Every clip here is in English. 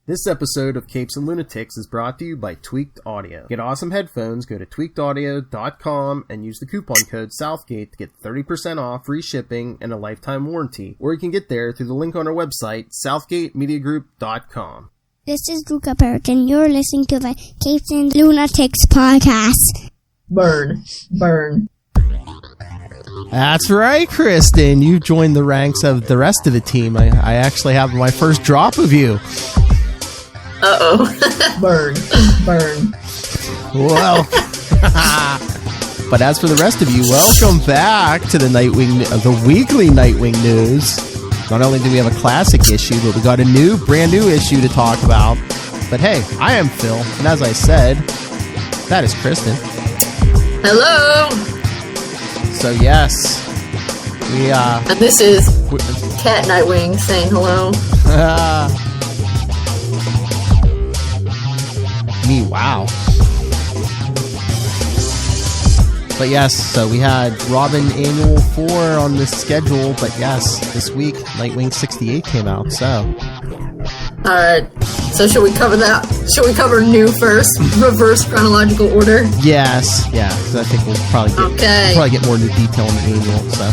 This episode of Capes and Lunatics is brought to you by Tweaked Audio. Get awesome headphones, go to tweakedaudio.com and use the coupon code Southgate to get 30% off, free shipping, and a lifetime warranty. Or you can get there through the link on our website, southgatemediagroup.com. This is Luca Perich, and you're listening to the Capes and Lunatics podcast. Burn. That's right, Kristen. You've joined the ranks of the rest of the team. I actually have my first drop of you. Uh-oh. Burn. Well, but as for the rest of you, welcome back to the Nightwing, the weekly Nightwing news. Not only do we have a classic issue, but we got a brand new issue to talk about. But hey, I am Phil, and as I said, that is Kristen. Hello. So yes, we and this is Cat Nightwing saying hello. Me, wow. But yes, so we had Robin Annual 4 on the schedule, but yes, this week Nightwing 68 came out, so. Alright, so should we cover that? Should we cover new first? Reverse chronological order? Yes, yeah, because I think we'll probably get more new detail in the annual, so.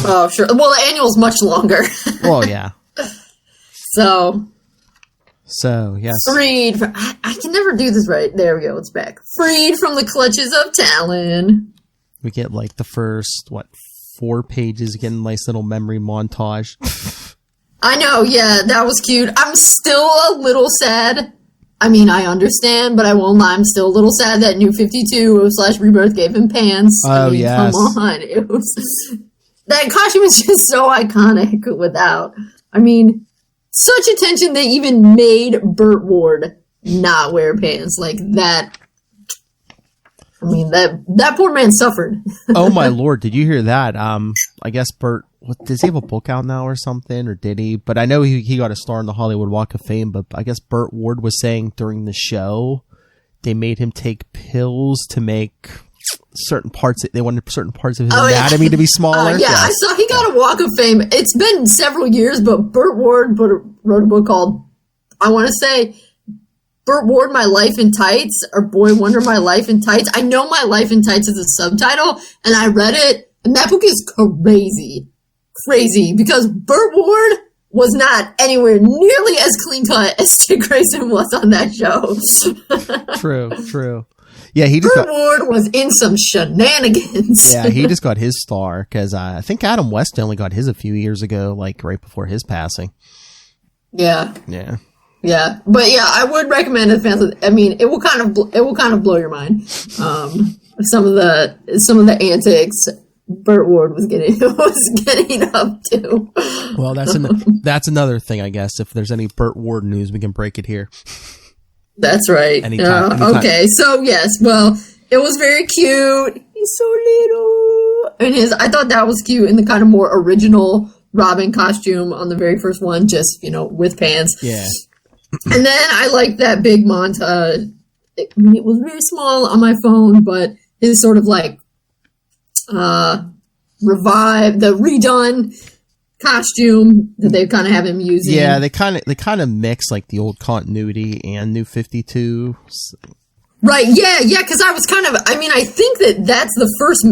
Oh, sure. Well, the annual's much longer. Well, yeah. So, yes. Freed. I can never do this right. There we go. It's back. Freed from the clutches of Talon. We get, like, the first, 4 pages, again, nice little memory montage. I know, yeah, that was cute. I'm still a little sad. I mean, I understand, but I won't lie. I'm still a little sad that New 52 / Rebirth gave him pants. Oh, yes. Come on. It was... That costume is just so iconic without... I mean... Such attention they even made Burt Ward not wear pants like that. I mean, that poor man suffered. Oh my lord, did you hear that? I guess Burt, does he have a book out now or something, or did he? But I know he got a star in the Hollywood Walk of Fame, but I guess Burt Ward was saying during the show they made him take pills to make certain parts, they wanted certain parts of his anatomy to be smaller. Yeah, yes. I saw he got a Walk of Fame. It's been several years, but Burt Ward wrote a book called, I want to say, Burt Ward, My Life in Tights, or Boy Wonder, My Life in Tights. I know My Life in Tights is a subtitle, and I read it, and that book is crazy, because Burt Ward was not anywhere nearly as clean-cut as Dick Grayson was on that show. True. Yeah, Burt Ward was in some shenanigans. Yeah, he just got his star, because I think Adam West only got his a few years ago, like right before his passing. Yeah. But yeah, I would recommend it, fans. I mean, it will kind of blow your mind. Some of the antics Burt Ward was getting up to. Well, that's another thing, I guess. If there's any Burt Ward news, we can break it here. That's right. Anytime. Okay, so yes, well, it was very cute. He's so little, and I thought that was cute in the kind of more original Robin costume on the very first one, just with pants. Yeah. And then I liked that big montage. I mean, it was very small on my phone, but it's sort of like redone costume that they kind of have him using. Yeah, they kind of mix like the old continuity and New 52. Right, yeah, because I was I think that's the first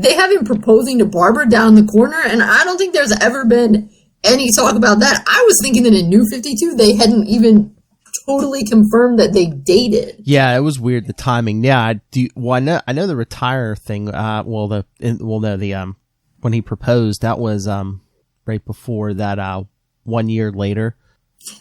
they have him proposing to Barbara down the corner, and I don't think there's ever been any talk about that. I was thinking that in New 52 they hadn't even totally confirmed that they dated. Yeah, it was weird, the timing. Yeah, I know the retire thing, when he proposed, that was right before that 1 year later.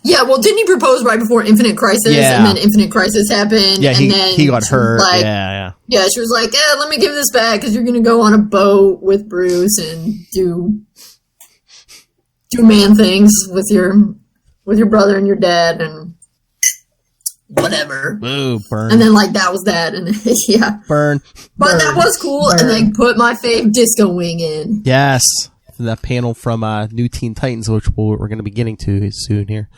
Yeah, well, didn't he propose right before Infinite Crisis? Yeah. And then Infinite Crisis happened. Yeah, and then he got hurt. Yeah, she was like, let me give this back because you're going to go on a boat with Bruce and do man things with your brother and your dad and whatever. Ooh, burn. And then that was that, and yeah. Burn. But that was cool, and they put my fave Disco Wing in. Yes. That panel from New Teen Titans, which we're going to be getting to soon here.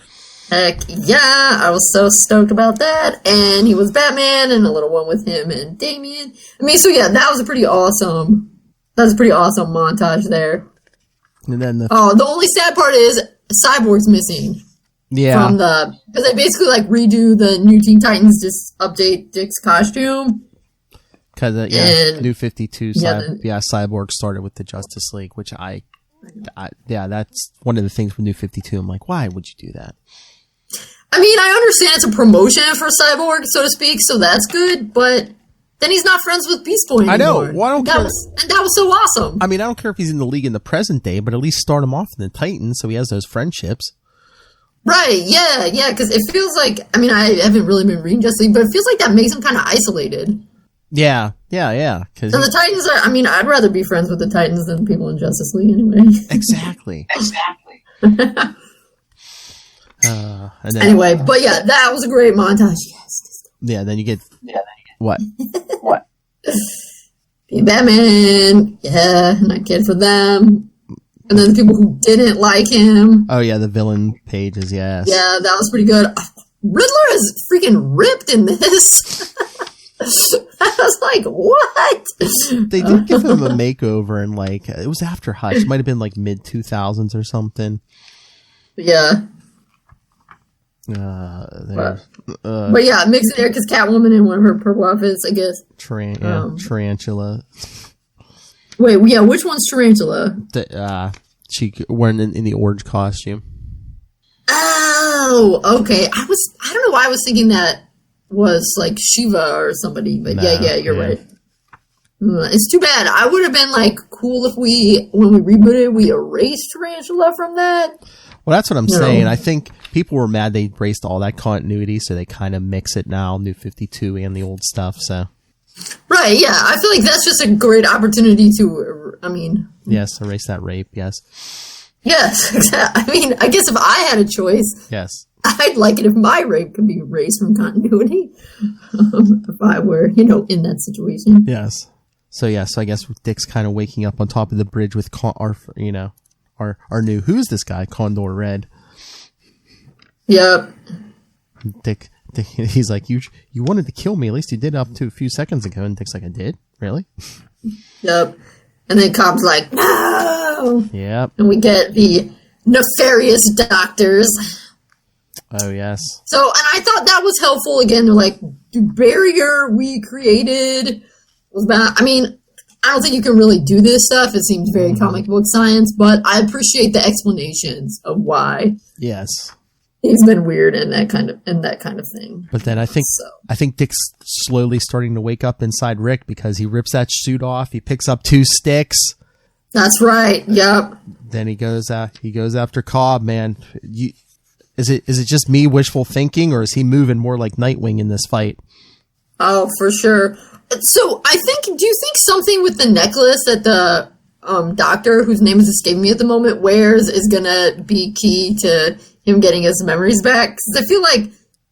Heck yeah, I was so stoked about that. And he was Batman, and a little one with him and Damian. So yeah, that was a pretty awesome montage there. And then the only sad part is Cyborg's missing. Yeah. Because they basically like redo the New Teen Titans, just update Dick's costume. Because New 52, Cyborg started with the Justice League, which that's one of the things with New 52. I'm like, why would you do that? I mean, I understand it's a promotion for Cyborg, so to speak, so that's good, but then he's not friends with Beast Boy anymore. I know. Well, that was so awesome. I mean, I don't care if he's in the league in the present day, but at least start him off in the Titans so he has those friendships. Right, yeah, because it feels like, I mean, I haven't really been reading Justice League, but it feels like that makes him kind of isolated. Yeah. So the Titans are, I mean, I'd rather be friends with the Titans than people in Justice League anyway. Exactly. Anyway, but yeah, that was a great montage. Yes. Yeah, then you get... What? Be Batman. Yeah, not good for them. And then the people who didn't like him. Oh, yeah, the villain pages, yes. Yeah, that was pretty good. Riddler is freaking ripped in this. I was like, what? They did give him a makeover, and like, it was after Hush. It might have been like mid-2000s or something. Yeah. But yeah, mix it there because Catwoman in one of her purple outfits, I guess. Tarantula. Wait, yeah, which one's Tarantula? She wearing in the orange costume. Oh, okay. I don't know why I was thinking that was like Shiva or somebody, but yeah, you're right. It's too bad. I would have been like cool if when we rebooted, we erased Tarantula from that. Well, that's what I'm saying. I think people were mad they erased all that continuity, so they kind of mix it now, New 52 and the old stuff, so. Right, yeah. I feel like that's just a great opportunity to, Yes, erase that rape, yes. Yes, exactly. I mean, I guess if I had a choice. Yes. I'd like it if my rape could be erased from continuity. If I were, in that situation. Yes. So I guess Dick's kind of waking up on top of the bridge with our new, who's this guy? Condor Red. Yep. Dick, he's like, you wanted to kill me. At least you did up to a few seconds ago. And Dick's like, I did? Really? Yep. And then Cobb's like, no! Yep. And we get the nefarious doctors. Oh, yes. So, and I thought that was helpful. Again, they're like, the barrier we created was bad. I mean, I don't think you can really do this stuff. It seems very comic book science, but I appreciate the explanations of why. Yes. He's been weird in that kind of thing. But then I think Dick's slowly starting to wake up inside Rick because he rips that suit off. He picks up 2 sticks. That's right. Yep. Then he goes after Cobb, man. Is it just me wishful thinking, or is he moving more like Nightwing in this fight? Oh, for sure. So do you think something with the necklace that the doctor, whose name is escaping me at the moment, wears is gonna be key to him getting his memories back? Because I feel like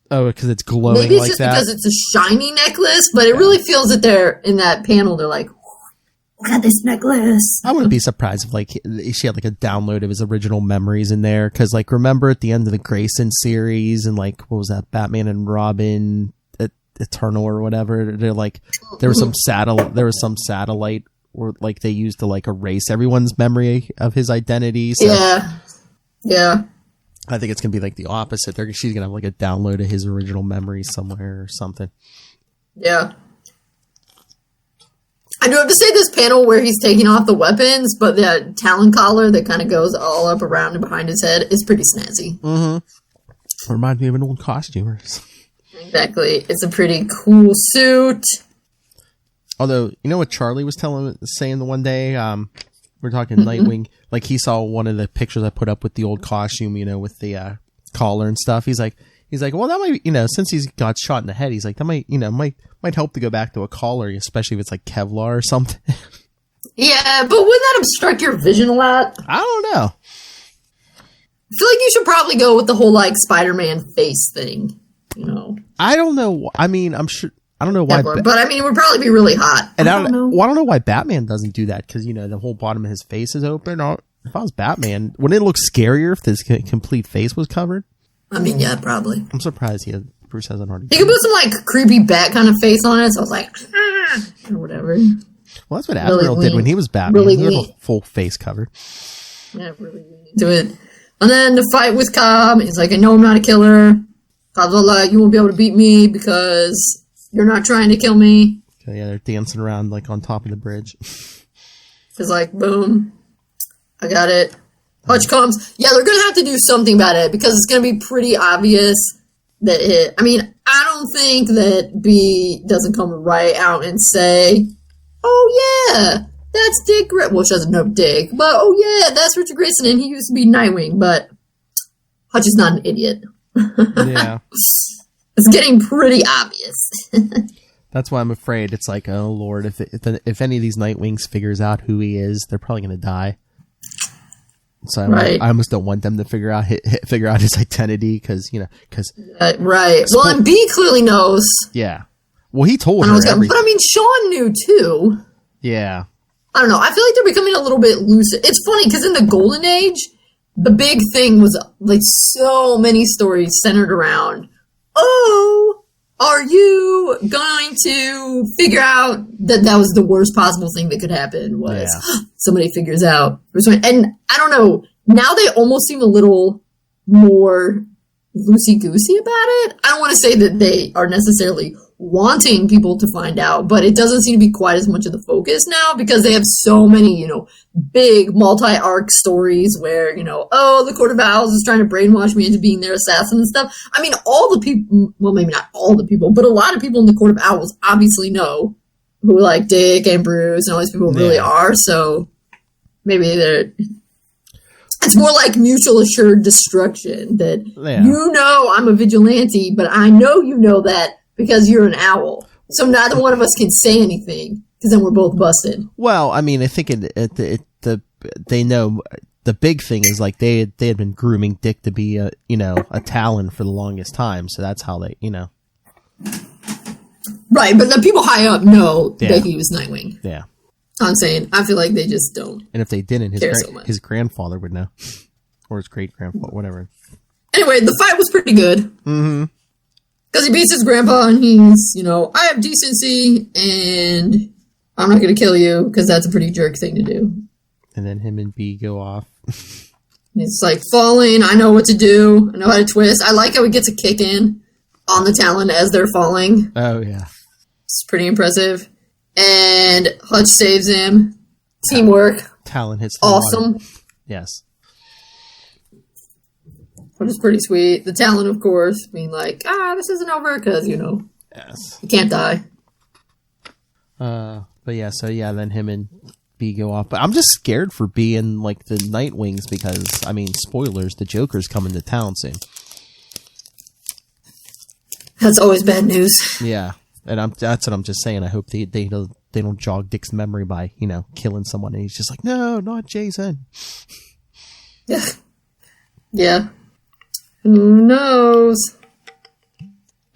because it's glowing maybe it's like just that. because it's a shiny necklace, but it really feels that they're in that panel. They're like, look at this necklace. I wouldn't be surprised if she had like a download of his original memories in there. Because remember at the end of the Grayson series and what was that, Batman and Robin Eternal or whatever? They're like there was some satellite or they used to erase everyone's memory of his identity. So yeah. I think it's gonna be like the opposite. She's gonna have a download of his original memories somewhere or something. Yeah. I do have to say this panel where he's taking off the weapons, but the talon collar that kind of goes all up around and behind his head is pretty snazzy. Mm-hmm. Reminds me of an old costumer. Exactly. It's a pretty cool suit. Although, you know what Charlie was saying the one day? We're talking Nightwing. He saw one of the pictures I put up with the old costume, with the collar and stuff. He's like, well, that might, since he's got shot in the head, he's like, that might help to go back to a collar, especially if it's like Kevlar or something. Yeah, but wouldn't that obstruct your vision a lot? I don't know. I feel like you should probably go with the whole Spider-Man face thing, I don't know. I mean, I'm sure. I don't know why, but I mean, it would probably be really hot. And I don't know. Well, I don't know why Batman doesn't do that because the whole bottom of his face is open. If I was Batman, wouldn't it look scarier if this complete face was covered? I mean, yeah, probably. I'm surprised Bruce hasn't already. He could put some creepy bat kind of face on it. So I was like, or whatever. Well, that's what Admiral did when he was Batman. He had a full face covered. Yeah, really into it. And then the fight with Cobb, he's like, I know I'm not a killer. Cobb's all like, you won't be able to beat me because you're not trying to kill me. So yeah, they're dancing around like on top of the bridge. It's like, boom, I got it. Hutch comes. Yeah, they're going to have to do something about it because it's going to be pretty obvious that I mean, I don't think that B doesn't come right out and say, oh yeah, that's Dick. Well, she doesn't know Dick, but oh yeah, that's Richard Grayson and he used to be Nightwing, but Hutch is not an idiot. Yeah. It's getting pretty obvious. That's why I'm afraid. It's like, oh Lord, if any of these Nightwings figures out who he is, they're probably going to die. So I almost don't want them to figure out his identity because right. Well, and B clearly knows. Yeah. Well, he told her everything. But I mean, Sean knew too. Yeah. I don't know. I feel like they're becoming a little bit loose. It's funny because in the Golden Age, the big thing was like so many stories centered around, oh, are you going to figure out that was the worst possible thing that could happen was somebody figures out. And I don't know, now they almost seem a little more loosey-goosey about it. I don't want to say that they are necessarily wanting people to find out, but it doesn't seem to be quite as much of the focus now because they have so many, big multi-arc stories where, oh, the Court of Owls is trying to brainwash me into being their assassin and stuff. I mean, all the people, well, maybe not all the people, but a lot of people in the Court of Owls obviously know who, like, Dick and Bruce and all these people really are, so maybe it's more like mutual assured destruction that, I'm a vigilante, but I know you know that because you're an owl. So neither one of us can say anything because then we're both busted. Well, I mean, I think they know the big thing is like they had been grooming Dick to be a Talon for the longest time. So that's how they, Right, but the people high up know that he was Nightwing. Yeah. I'm saying, I feel like they just don't. And if they didn't, his grandfather would know. Or his great-grandfather, whatever. Anyway, the fight was pretty good. Mm-hmm. Because he beats his grandpa and he's, I have decency and I'm not going to kill you because that's a pretty jerk thing to do. And then him and B go off. It's like falling. I know what to do. I know how to twist. I like how he gets a kick in on the Talon as they're falling. Oh, yeah. It's pretty impressive. And Hutch saves him. Teamwork. Talon hits the awesome. Water. Yes. Which is pretty sweet. The Talon, of course, being like, this isn't over because, yes, you can't die. But yeah, then him and B go off. But I'm just scared for B and, like, the Nightwings because, I mean, spoilers, the Joker's coming to town soon. That's always bad news. Yeah, and that's what I'm just saying. I hope they don't jog Dick's memory by, killing someone and he's just like, no, not Jason. Yeah. Yeah. Who knows?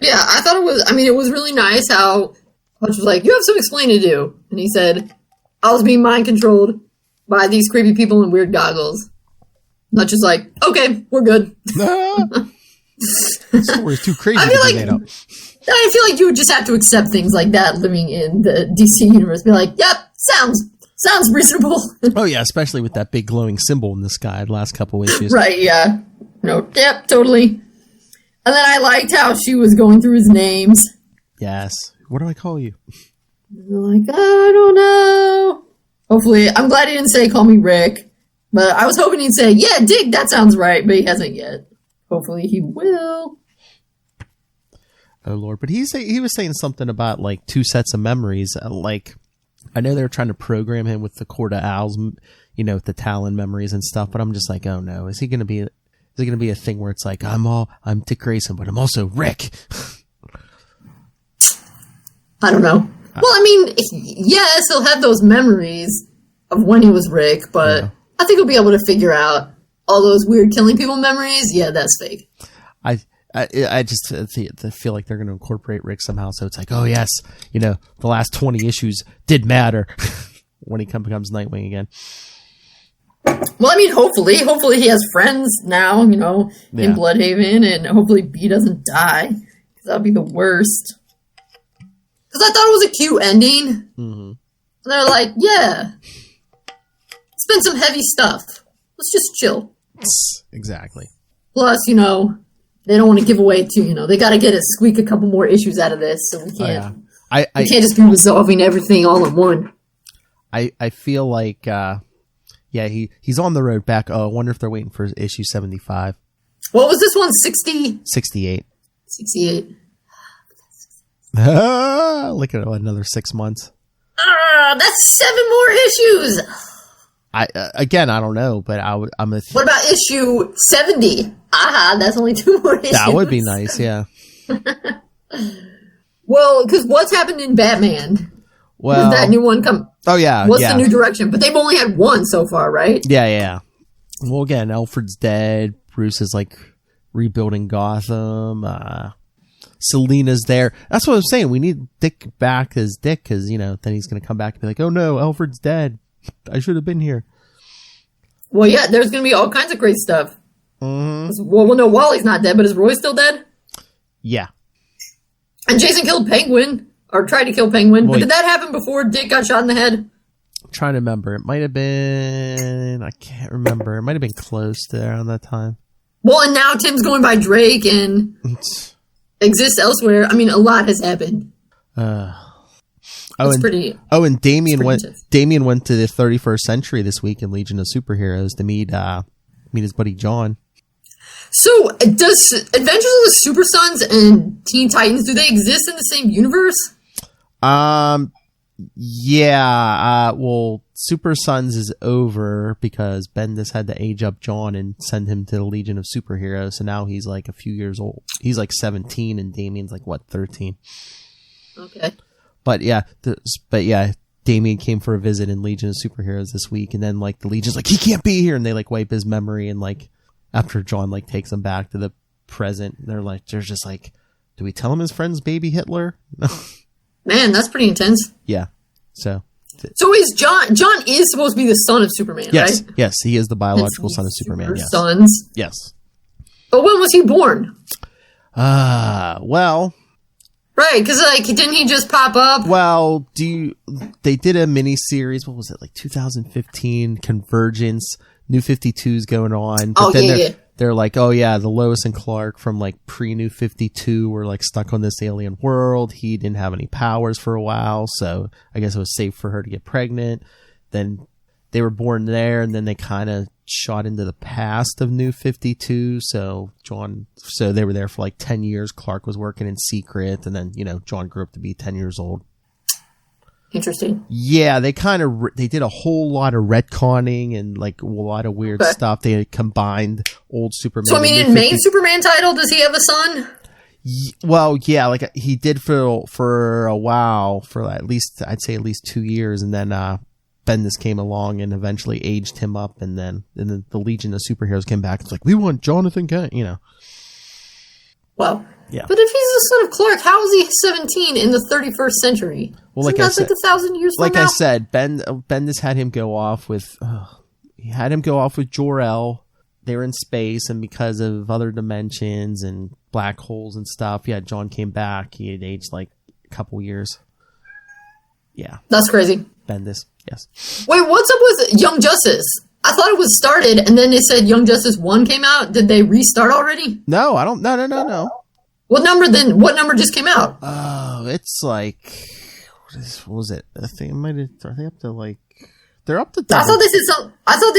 Yeah, I thought it was really nice how Hutch was like, you have some explaining to do. And he said, I was being mind controlled by these creepy people in weird goggles. Not just like, okay, we're good. The story's too crazy to be made up. I feel like you would just have to accept things like that living in the DC universe. Be like, yep, sounds reasonable. Oh yeah, especially with that big glowing symbol in the sky the last couple issues. Right, yeah. No, yep, totally. And then I liked how she was going through his names. Yes. What do I call you? Like, I don't know. Hopefully, I'm glad he didn't say call me Rick. But I was hoping he'd say, yeah, Dick, that sounds right. But he hasn't yet. Hopefully he will. Oh, Lord. But he was saying something about, like, 2 sets of memories. Like, I know they were trying to program him with the Court of Owls, with the Talon memories and stuff. But I'm just like, oh, no. Is it going to be a thing where it's like, I'm Dick Grayson, but I'm also Rick? I don't know. Well, I mean, yes, he'll have those memories of when he was Rick, but I think he'll be able to figure out all those weird killing people memories. Yeah, that's fake. I just feel like they're going to incorporate Rick somehow. So it's like, oh yes, the last 20 issues did matter when he becomes Nightwing again. Well, I mean, hopefully he has friends now, in Bloodhaven, and hopefully B doesn't die, because that would be the worst. Because I thought it was a cute ending. Mm-hmm. And they're like, yeah, it's been some heavy stuff. Let's just chill. Exactly. Plus, they don't want to give away too. They got to squeak a couple more issues out of this, so we can't. We can't just be resolving everything all in one. I feel like, he's on the road back. Oh, I wonder if they're waiting for issue 75. What was this one? 60? 68. 68. Look at another 6 months. That's 7 more issues. I don't know, but I'm a. What about issue 70? That's only 2 more issues. That would be nice, yeah. Well, because what's happened in Batman? Well, that new one come? Oh yeah, what's the new direction? But they've only had one so far, right? Yeah. Well, again, Alfred's dead. Bruce is like rebuilding Gotham. Selina's there. That's what I'm saying. We need Dick back as Dick because then he's going to come back and be like, "Oh no, Alfred's dead. I should have been here." Well, yeah, there's going to be all kinds of great stuff. Mm-hmm. Well, no, Wally's not dead, but is Roy still dead? Yeah. And Jason killed Penguin, or tried to kill Penguin. But did that happen before Dick got shot in the head? I'm trying to remember. It might have been... I can't remember. It might have been close to around that time. Well, and now Tim's going by Drake and exists elsewhere. I mean, a lot has happened. And Damian went to the 31st Century this week in Legion of Superheroes to meet his buddy John. So, does Adventures of the Super Sons and Teen Titans, do they exist in the same universe? Yeah. Well, Super Sons is over because Bendis had to age up John and send him to the Legion of Superheroes. So now he's like a few years old. He's like 17 and Damien's like, 13? Okay. But yeah, Damien came for a visit in Legion of Superheroes this week. And then like the Legion's like, he can't be here. And they like wipe his memory and like, after John like takes him back to the present, they're just like, do we tell him his friend's baby Hitler? Man, that's pretty intense. Yeah. So is John is supposed to be the son of Superman, yes, right? Yes, he is the biological son of Superman. Yes. Sons. Yes. But when was he born? Well. Right, because didn't he just pop up? Well, they did a mini series. What was it, like 2015? Convergence. New 52's going on. But they're like, oh yeah, the Lois and Clark from like pre-New 52 were like stuck on this alien world. He didn't have any powers for a while, so I guess it was safe for her to get pregnant. Then they were born there, and then they kind of shot into the past of New 52. So they were there for like 10 years. Clark was working in secret, and then John grew up to be 10 years old. Interesting. Yeah, they did a whole lot of retconning and like a lot of weird stuff. They had combined old Superman. So I mean, in main Superman title, does he have a son? Well, yeah, like he did for a while, for at least 2 years, and then Bendis came along and eventually aged him up, and then the Legion of Superheroes came back. It's like, we want Jonathan Kent, Well. Yeah. But if he's the son of Clark, how is he 17 in the 31st century? Well, like I said, like 1,000 years from now? Like I said, Bendis had him go off with Jor-El. They were in space, and because of other dimensions and black holes and stuff, John came back. He had aged like a couple years. Yeah. That's crazy. Bendis, yes. Wait, what's up with Young Justice? I thought it was started, and then they said Young Justice 1 came out. Did they restart already? No, I don't. No. What number just came out? Oh, it's like, what was it? I think are they up to like, they're up to. I thought they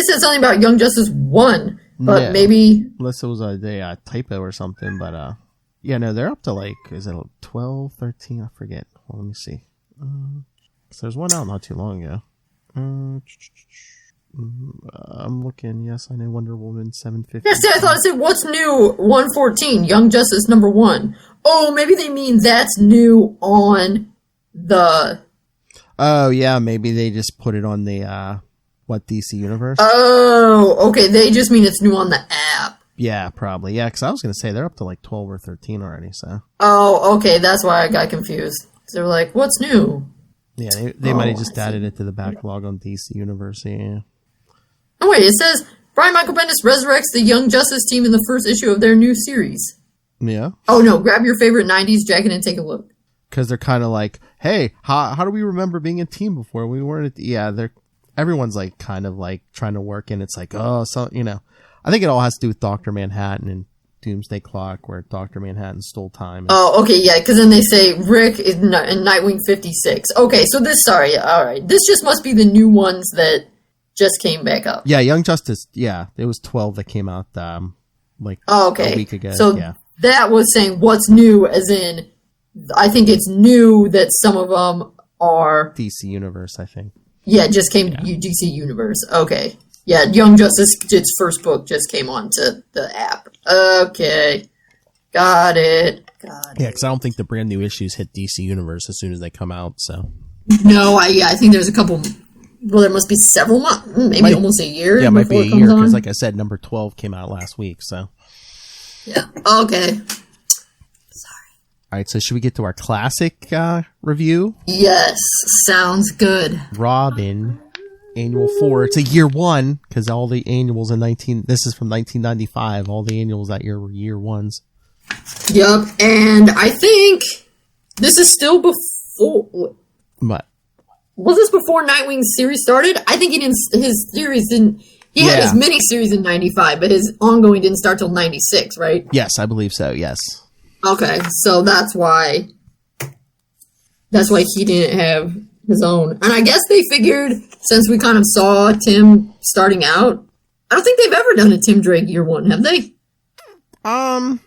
said something about Young Justice 1, but maybe. Unless it was a typo or something, but they're up to like, is it 12, 13? I forget. Well, let me see. So there's one out not too long ago. I'm looking. Yes, I know Wonder Woman 750. Yes, I thought it said what's new 114 Young Justice number 1. Oh, maybe they mean that's new on the. Oh yeah, maybe they just put it on the DC Universe. Oh, okay. They just mean it's new on the app. Yeah, probably. Yeah, because I was gonna say they're up to like 12 or 13 already. So. Oh, okay. That's why I got confused. They were like, "What's new?" Yeah, they might have just added it to the backlog on DC Universe. Yeah. Oh wait, it says Brian Michael Bendis resurrects the Young Justice team in the first issue of their new series. Yeah. Oh no, grab your favorite 90s jacket and take a look. Because they're kind of like, hey, how do we remember being a team before? We weren't. Everyone's like kind of like trying to work, and it's like, oh, so I think it all has to do with Dr. Manhattan and Doomsday Clock, where Dr. Manhattan stole time. Oh, okay, yeah, because then they say Rick is in Nightwing 56. Okay, so all right. This just must be the new ones that just came back up. Yeah, Young Justice, yeah, it was 12 that came out, a week ago. So yeah. That was saying what's new, as in, I think it's new that some of them are... DC Universe, I think. Yeah, it just came to DC Universe. Okay. Yeah, Young Justice, its first book just came onto the app. Okay. Got it. Yeah, because I don't think the brand new issues hit DC Universe as soon as they come out, so. No, I think there's a couple... Well, there must be several months, maybe almost a year. Yeah, it might be a year, because like I said, number 12 came out last week, so. Yeah, okay. All right, so should we get to our classic review? Yes, sounds good. Robin, Annual 4. It's a year 1, because all the annuals this is from 1995. All the annuals that year were year 1s. Yep, and I think this is still before... What? Was this before Nightwing's series started? I think his series didn't... He had his mini-series in 95, but his ongoing didn't start till 96, right? Yes, I believe so, yes. Okay, so that's why he didn't have his own. And I guess they figured, since we kind of saw Tim starting out, I don't think they've ever done a Tim Drake year 1, have they? I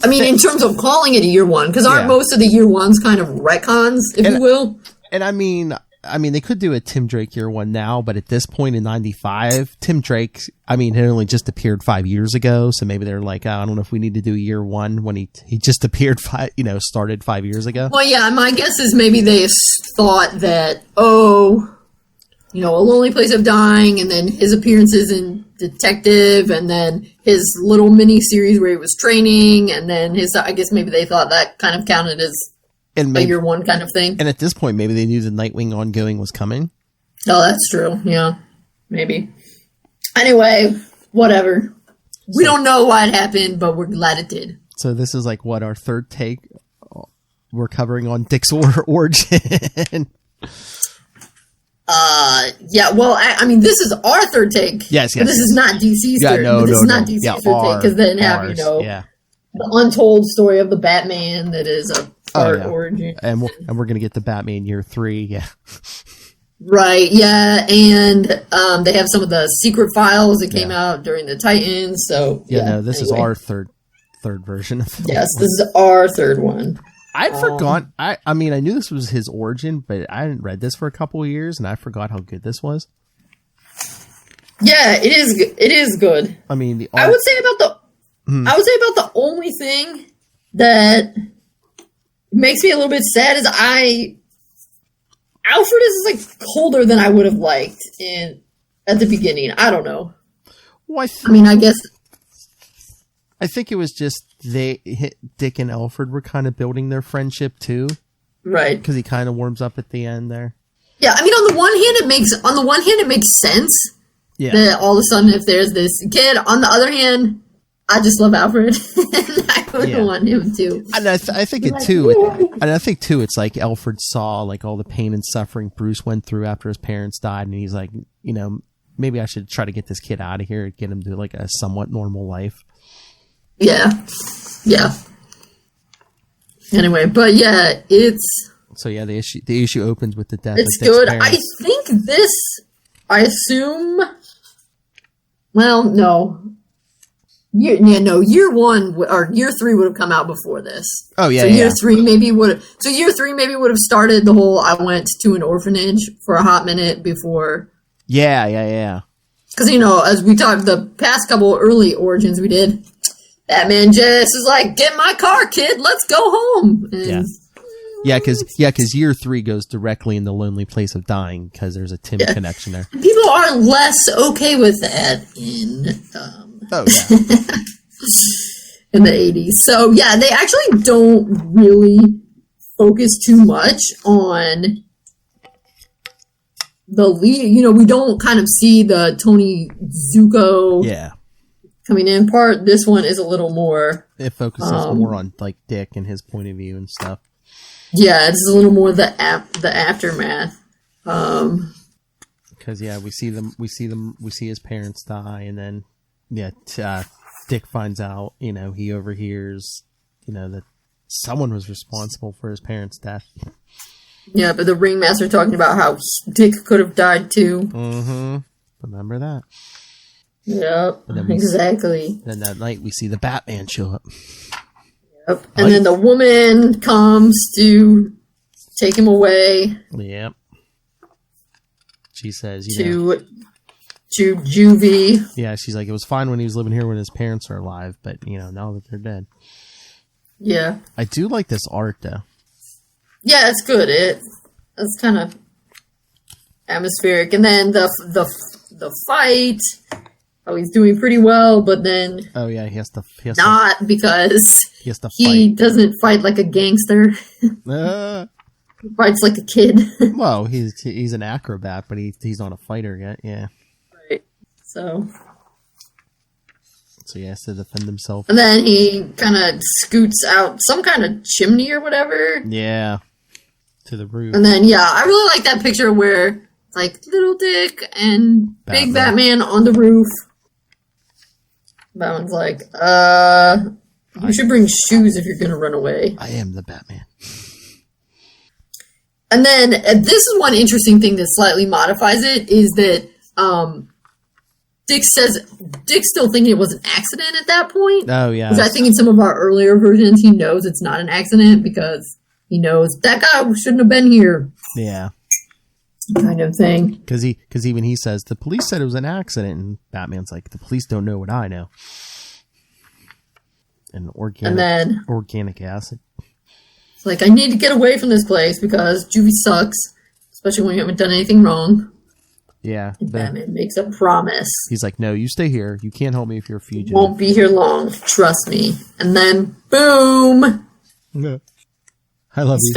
mean, in terms of calling it a year 1, because aren't most of the year 1s kind of retcons, if you will? And I mean, they could do a Tim Drake year 1 now, but at this point in 95, Tim Drake, had only just appeared 5 years ago, so maybe they're like, I don't know if we need to do year 1 when he just appeared started 5 years ago. Well, yeah, my guess is maybe they thought that, A Lonely Place of Dying, and then his appearances in Detective, and then his little mini-series where he was training, and then I guess maybe they thought that kind of counted as a year 1 kind of thing. And at this point, maybe they knew the Nightwing ongoing was coming. Oh, that's true. Yeah, maybe. Anyway, whatever. We don't know why it happened, but we're glad it did. So this is our third take. We're covering on Dick's origin. Yeah, well, I mean, this is our third take. Yes. But this is not DC's third. This is not DC's third take, because then have, the untold story of the Batman that is a part origin. And we're going to get the Batman year 3, yeah. Right, yeah, and they have some of the secret files that came out during the Titans, so... This is our third version of the Yes, this is our third one. I'd forgotten. I knew this was his origin, but I hadn't read this for a couple of years, and I forgot how good this was. Yeah, it is. It is good. I mean, I would say about the only thing that makes me a little bit sad is Alfred is colder than I would have liked at the beginning. I don't know. Well, I guess. I think it was just Dick and Alfred were kind of building their friendship too, right? Because he kind of warms up at the end there. Yeah, on the one hand it makes sense. Yeah. That all of a sudden, if there's this kid, on the other hand, I just love Alfred, and I would want him too. And I think it too. And I think too, it's like Alfred saw all the pain and suffering Bruce went through after his parents died, and he's like, maybe I should try to get this kid out of here and get him to a somewhat normal life. Yeah. Anyway, but yeah, it's... So yeah, the issue opens with the death it's of Dick's good. parents. I think this... I assume... Well, no. Year 1 or year 3 would have come out before this. Oh yeah. So year 3 maybe would have started the whole I went to an orphanage for a hot minute before. Yeah. Because as we talked the past couple early origins we did, Batman just is like, get my car, kid, let's go home. And Yeah, because year 3 goes directly in the Lonely Place of Dying because there's a Tim connection there. People are less okay with that in in the 80s. So yeah, they actually don't really focus too much on the lead. We don't kind of see the Tony Zuko coming in part. This one is a little more... It focuses more on Dick and his point of view and stuff. Yeah, it's a little more the aftermath. Because we see his parents die, and then Dick finds out, he overhears, that someone was responsible for his parents' death. Yeah, but the ringmaster talking about how Dick could have died too. Mm-hmm. Remember that? Yep, exactly. Then that night we see the Batman show up. Yep, and then the woman comes to take him away. Yep. She says, to juvie. Yeah, she's like, it was fine when he was living here when his parents are alive, but now that they're dead. Yeah, I do like this art though. Yeah, it's good. It's kind of atmospheric, and then the fight. Oh, he's doing pretty well, but then he has to because he has to fight. He doesn't fight like a gangster. He fights like a kid. Well, he's an acrobat, but he's not a fighter yet. Yeah, right. So he has to defend himself, and then he kind of scoots out some kind of chimney or whatever. Yeah, to the roof. And then I really like that picture where it's like little Dick and big Batman on the roof. Batman's like, you should bring shoes if you're going to run away. I am the Batman. And then, this is one interesting thing that slightly modifies it, is that, Dick's still thinking it was an accident at that point. Oh, yeah. Because I think in some of our earlier versions, he knows it's not an accident because he knows that guy shouldn't have been here. Yeah. Kind of thing. Because even he says, the police said it was an accident, and Batman's like, the police don't know what I know. And organic acid. It's like, I need to get away from this place because juvie sucks, especially when you haven't done anything wrong. Yeah. And Batman makes a promise. He's like, no, you stay here. You can't help me if you're a fugitive. Won't be here long. Trust me. And then, boom! No. I love He's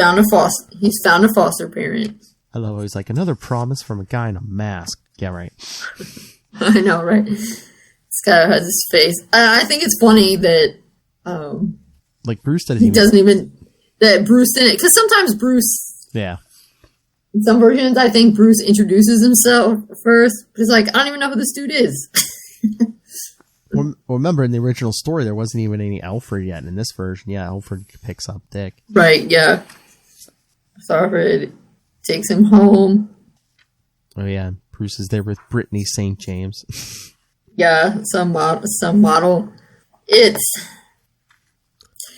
found a foster parent. I love how he's like, another promise from a guy in a mask. Yeah, right. I know, right? This guy has his face. I think it's funny that like Bruce that Bruce didn't, because sometimes Bruce, in some versions I think Bruce introduces himself first, but he's like, I don't even know who this dude is. Well, remember in the original story there wasn't even any Alfred yet. In this version, Alfred picks up Dick. Right, yeah. So Alfred takes him home. Oh yeah, Bruce is there with Brittany St. James. Yeah, some model. It's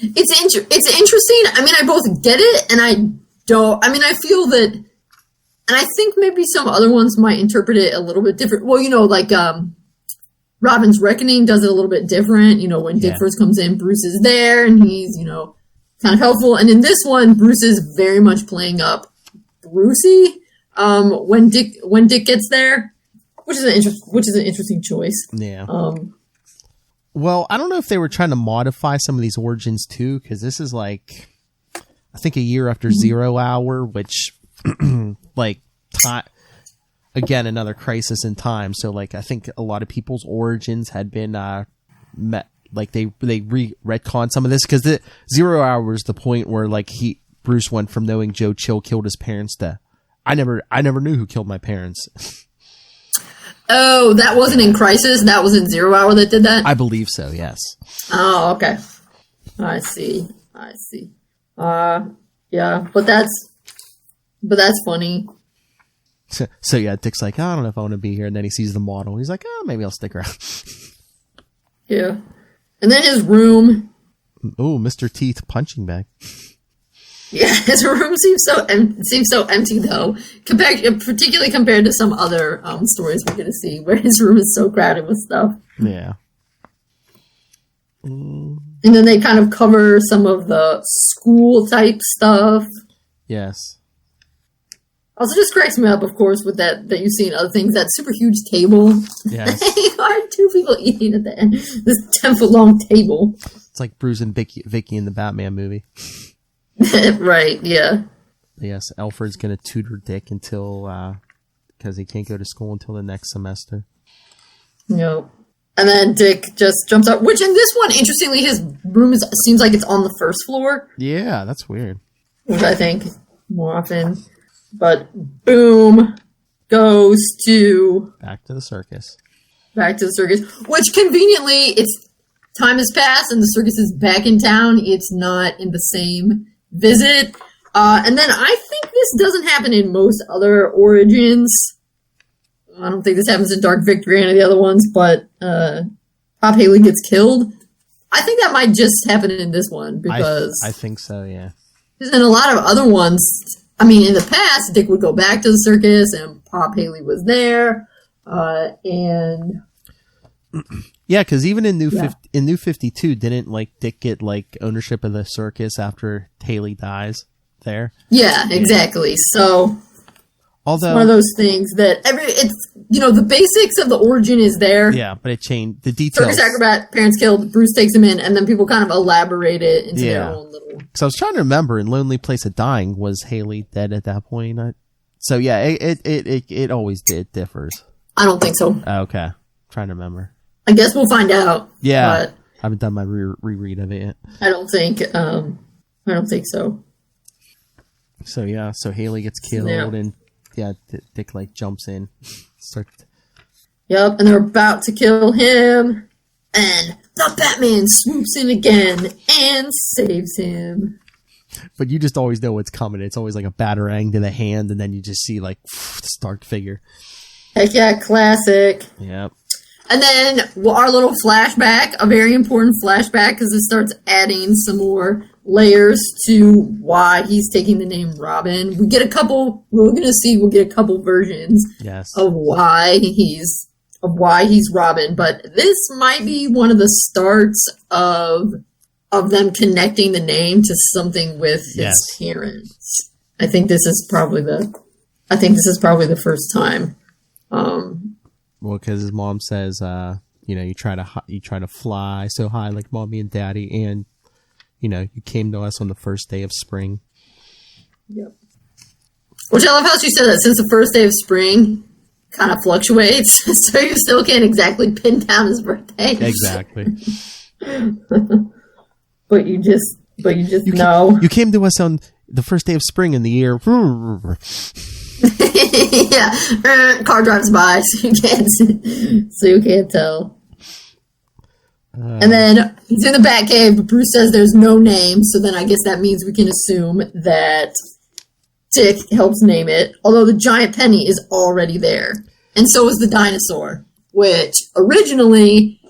interesting. I mean, I both get it and I don't. I mean, I feel that, and I think maybe some other ones might interpret it a little bit different. Well, like Robin's Reckoning does it a little bit different. When Dick first comes in, Bruce is there and he's kind of helpful. And in this one, Bruce is very much playing up Brucey when Dick gets there, which is an interesting choice. Yeah. Well, I don't know if they were trying to modify some of these origins too, because this is like, I think a year after 0 Hour, which again, another crisis in time. So I think a lot of people's origins had been met. Like they retconned some of this because the 0 Hour is the point where Bruce went from knowing Joe Chill killed his parents to I never knew who killed my parents. Oh, that wasn't in Crisis. That was in 0 Hour that did that. I believe so. Yes. Oh, okay. I see. Yeah, but that's funny. So yeah, Dick's like, I don't know if I want to be here, and then he sees the model. He's like, maybe I'll stick around. Yeah, and then his room. Oh, Mr. Teeth punching bag. Yeah, his room seems so empty though, particularly compared to some other stories we're gonna see, where his room is so crowded with stuff. Yeah. And then they kind of cover some of the school type stuff. Yes. Also, just cracks me up, of course, with that you see in other things, that super huge table. Yes. Are two people eating at the end. This 10-foot long table. It's like Bruce and Vicky in the Batman movie. Right, yeah. Yes, Alfred's going to tutor Dick until, because he can't go to school until the next semester. Yep. And then Dick just jumps up, which in this one, interestingly, his room seems like it's on the first floor. Yeah, that's weird. Which I think more often. But boom. goes to back to the circus. Which conveniently, time has passed and the circus is back in town. It's not in the same visit. And then I think this doesn't happen in most other Origins. I don't think this happens in Dark Victory or any of the other ones, but Pop Haley gets killed. I think that might just happen in this one because I think so, yeah. Because in a lot of other ones, I mean, in the past, Dick would go back to the circus and Pop Haley was there, and yeah, because even in New 52, didn't Dick get ownership of the circus after Haley dies there? Yeah, exactly. So although it's one of those things that the basics of the origin is there. Yeah, but it changed the details. Circus acrobat, parents killed, Bruce takes him in, and then people kind of elaborate it into their own little. Because I was trying to remember, in Lonely Place of Dying, was Haley dead at that point? So yeah, it always differs. I don't think so. Okay, trying to remember. I guess we'll find out. Yeah, but I haven't done my reread of it yet. I don't think so. So yeah, Haley gets killed, and Dick jumps in, Yep, and they're about to kill him, and the Batman swoops in again and saves him. But you just always know what's coming. It's always like a batarang to the hand, and then you just see this dark figure. Heck yeah, classic. Yep. And then our little flashback, a very important flashback, because it starts adding some more layers to why he's taking the name Robin. We'll get a couple versions of why he's Robin, but this might be one of the starts of them connecting the name to something with his parents. I think this is probably the first time. Well, because his mom says, you try to fly so high like mommy and daddy, and you came to us on the first day of spring. Yep. Which I love how she said that, since the first day of spring kind of fluctuates, so you still can't exactly pin down his birthday. Exactly. But you just know. You came to us on the first day of spring in the year. Yeah, car drives by, so you can't tell. And then he's in the Batcave, but Bruce says there's no name, so then I guess that means we can assume that Dick helps name it, although the giant penny is already there. And so is the dinosaur, which originally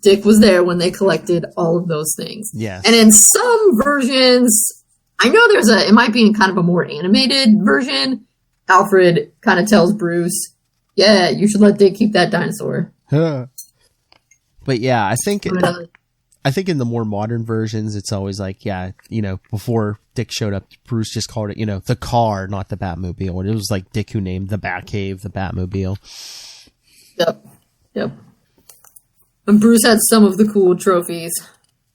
Dick was there when they collected all of those things. Yes. And in some versions, I know it might be in kind of a more animated version, Alfred kind of tells Bruce, yeah, you should let Dick keep that dinosaur. But yeah, I think in the more modern versions, it's always before Dick showed up, Bruce just called it, the car, not the Batmobile. It was Dick who named the Batcave the Batmobile. Yep. And Bruce had some of the cool trophies.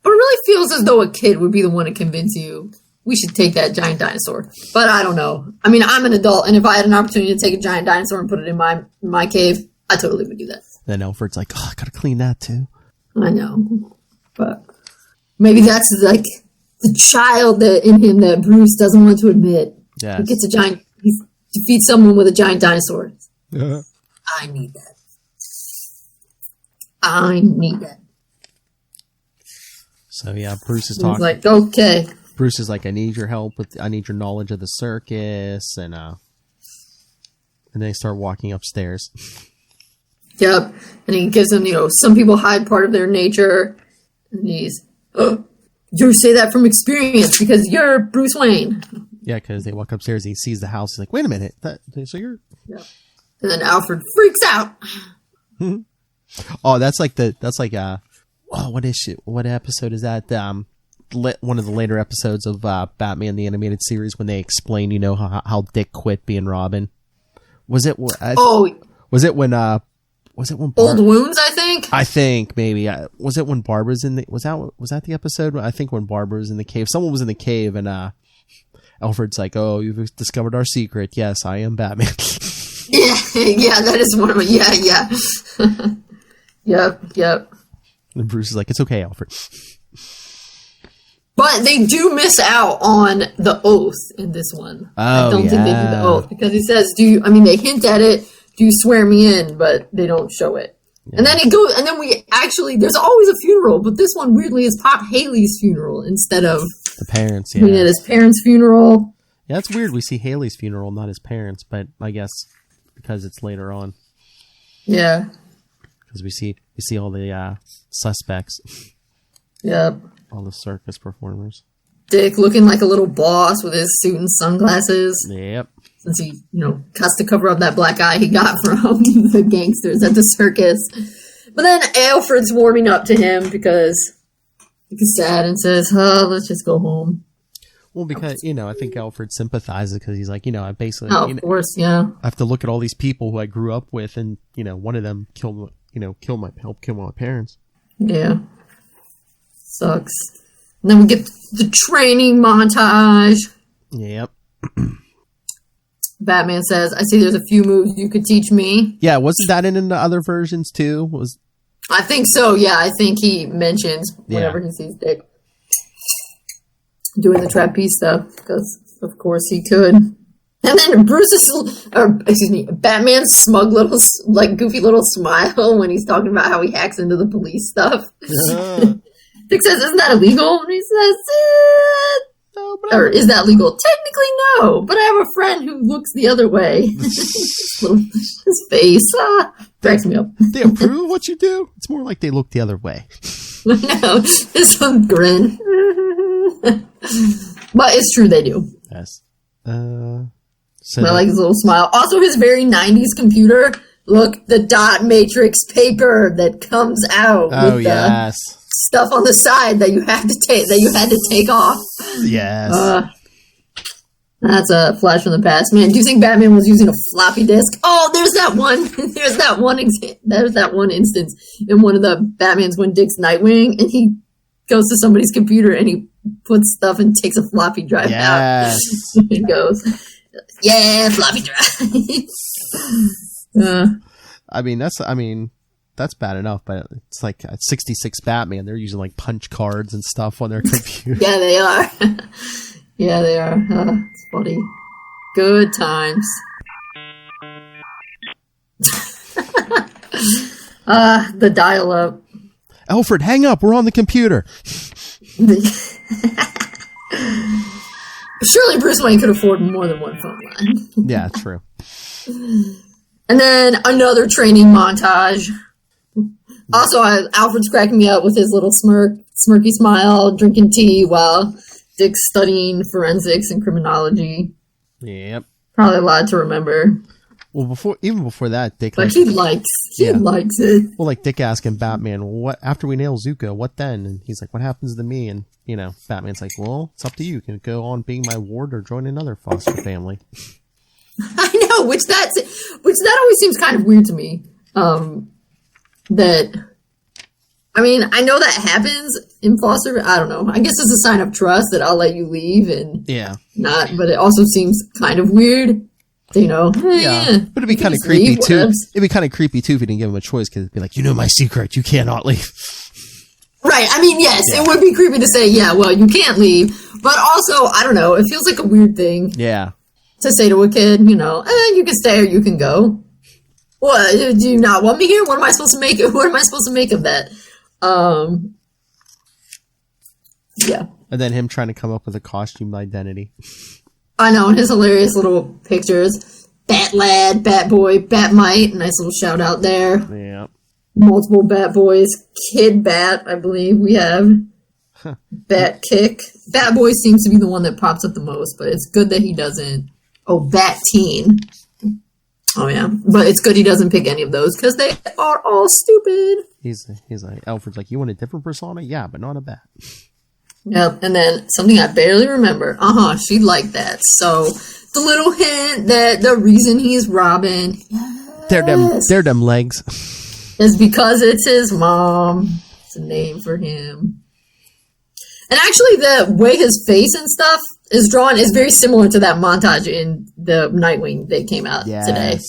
But it really feels as though a kid would be the one to convince you we should take that giant dinosaur. But I don't know. I mean, I'm an adult, and if I had an opportunity to take a giant dinosaur and put it in my cave, I totally would do that. Then Alfred's I gotta clean that too. I know. But maybe that's the child in him that Bruce doesn't want to admit. Yes. He defeats someone with a giant dinosaur. I need that. So yeah, Bruce is talking. He's okay. Bruce is I need your help I need your knowledge of the circus, and they start walking upstairs. Yep. And he gives them, some people hide part of their nature. And he's, you say that from experience because you're Bruce Wayne. Yeah, because they walk upstairs and he sees the house. He's like, wait a minute. So you're... Yeah. And then Alfred freaks out. Oh, what episode is that? One of the later episodes of Batman the Animated Series when they explain, how Dick quit being Robin. Was it when Old Wounds, I think? I think maybe. Was it when Barbara's in the... Was that the episode? I think when Barbara was in the cave. Someone was in the cave and Alfred's oh, you've discovered our secret. Yes, I am Batman. yeah, that is one of them. Yeah. Yep. And Bruce is it's okay, Alfred. But they do miss out on the oath in this one. I don't think they do the oath because he says, they hint at it. do you swear me in? But they don't show it. Yeah. And then there's always a funeral, but this one weirdly is Pop Haley's funeral instead of the parents. being at his parents' funeral. Yeah, it's weird. We see Haley's funeral, not his parents, but I guess because it's later on. Yeah. Because we see all the suspects. Yep. All the circus performers. Dick looking like a little boss with his suit and sunglasses. Yep. Since he, has to cover up that black eye he got from the gangsters at the circus. But then Alfred's warming up to him because he's sad and says, "Oh, let's just go home." Well, because, I think Alfred sympathizes because he's like, I basically... of course, yeah. I have to look at all these people who I grew up with and, one of them helped kill my parents. Yeah. Sucks. And then we get the training montage. Yep. Batman says, "I see there's a few moves you could teach me." Yeah, wasn't that in the other versions too? I think so, yeah. I think he mentions whenever he sees Dick doing the trapeze stuff, because of course he could. And then Batman's smug little, goofy little smile when he's talking about how he hacks into the police stuff. Dick says, "Isn't that illegal?" And he says, No, or is that legal? Technically, no. But I have a friend who looks the other way. His face cracks me up. They approve of what you do? It's more like they look the other way. No, it's some grin. But it's true, they do. Yes. I like his little smile. Also, his very 90s computer. Look, the dot matrix paper that comes out with the stuff on the side that you had to take off. Yes. That's a flash from the past, man. Do you think Batman was using a floppy disk? Oh, there's that one instance in one of the Batmans when Dick's Nightwing, and he goes to somebody's computer and he puts stuff and takes a floppy drive out. And goes, "Yeah, floppy drive." That's bad enough, but it's like a 66 Batman. They're using like punch cards and stuff on their computer. Yeah, they are. Yeah, they are. It's funny. Good times. The dial-up. Alfred, hang up. We're on the computer. Surely Bruce Wayne could afford more than one phone line. Yeah, true. And then another training montage. Also, Alfred's cracking me up with his little smirky smile, drinking tea while Dick's studying forensics and criminology. Yep. Probably a lot to remember. Well, before that, Dick... But he likes it. Well, like Dick asking Batman, "What after we nail Zuko, what then?" And he's like, "What happens to me?" And, Batman's like, "Well, it's up to you. You can go on being my ward or join another foster family." I know, which that always seems kind of weird to me. I know that happens in foster. I don't know. I guess it's a sign of trust that I'll let you leave and not. But it also seems kind of weird. Yeah, but it'd be kind of creepy too. It'd be kind of creepy too if you didn't give him a choice, because it'd be like, my secret. You cannot leave. Right. Yes, it would be creepy to say, yeah, well, you can't leave. But also, I don't know. It feels like a weird thing. Yeah. To say to a kid, you can stay or you can go. What, do you not want me here? What am I supposed to make? What am I supposed to make of that? Yeah. And then him trying to come up with a costume identity. I know, and his hilarious little pictures. Bat Lad, Bat Boy, Bat Mite. Nice little shout out there. Yeah. Multiple Bat Boys. Kid Bat, I believe we have. Bat Kick. Bat Boy seems to be the one that pops up the most, but it's good that he doesn't. Oh, Bat Teen. Oh, yeah. But it's good he doesn't pick any of those, because they are all stupid. He's like, Alfred's like, "You want a different persona? Yeah, but not a bat." Yep, and then something I barely remember. She'd like that. So, the little hint that the reason he's Robin... They're them legs. Is because it's his mom. It's a name for him. And actually, the way his face and stuff is drawn is very similar to that montage in the Nightwing that came out today.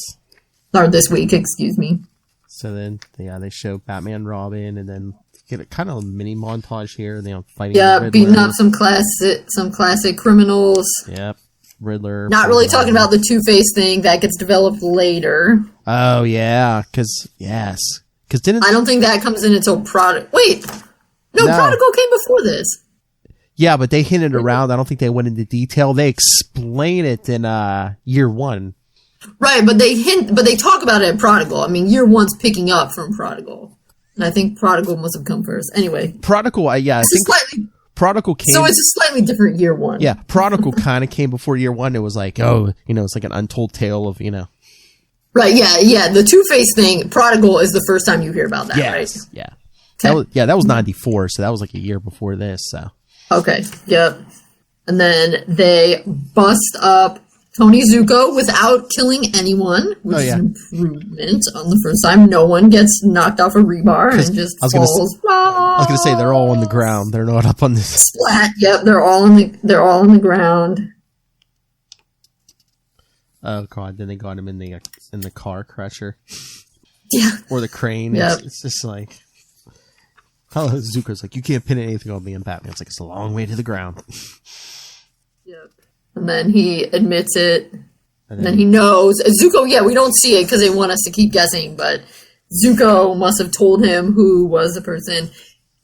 Or this week, excuse me. So then, they show Batman, Robin, and then get a kind of mini montage here. They fighting. Yeah, beating up some classic criminals. Yep. Riddler. Not really talking about the Two-Face thing that gets developed later. Oh, yeah. Because didn't... I don't think that comes in until Prodigal. Wait. No, Prodigal came before this. Yeah, but they hinted around. I don't think they went into detail. They explain it in year one. Right, but they talk about it in Prodigal. I mean, year one's picking up from Prodigal. And I think Prodigal must have come first. Anyway. Prodigal, I think Prodigal came... So it's a slightly different year one. Yeah, Prodigal kind of came before year one. It was like, it's like an untold tale of, Right, yeah. The Two-Face thing, Prodigal is the first time you hear about that, right? Yeah. Okay. That was 94, so that was like a year before this, so... Okay, yep. And then they bust up Tony Zuko without killing anyone, which is an improvement on the first time. No one gets knocked off a rebar and just falls. I was going to say, they're all on the ground. They're not up on this. Splat. Yep, they're all on the ground. Oh, God. Then they got him in the car crusher. Yeah. Or the crane. Yep. It's just like... Oh, Zuko's like, you can't pin anything on me, and Batman's like, it's a long way to the ground. Yep. And then he admits it. And then he knows. Zuko, we don't see it because they want us to keep guessing, but Zuko must have told him who was the person.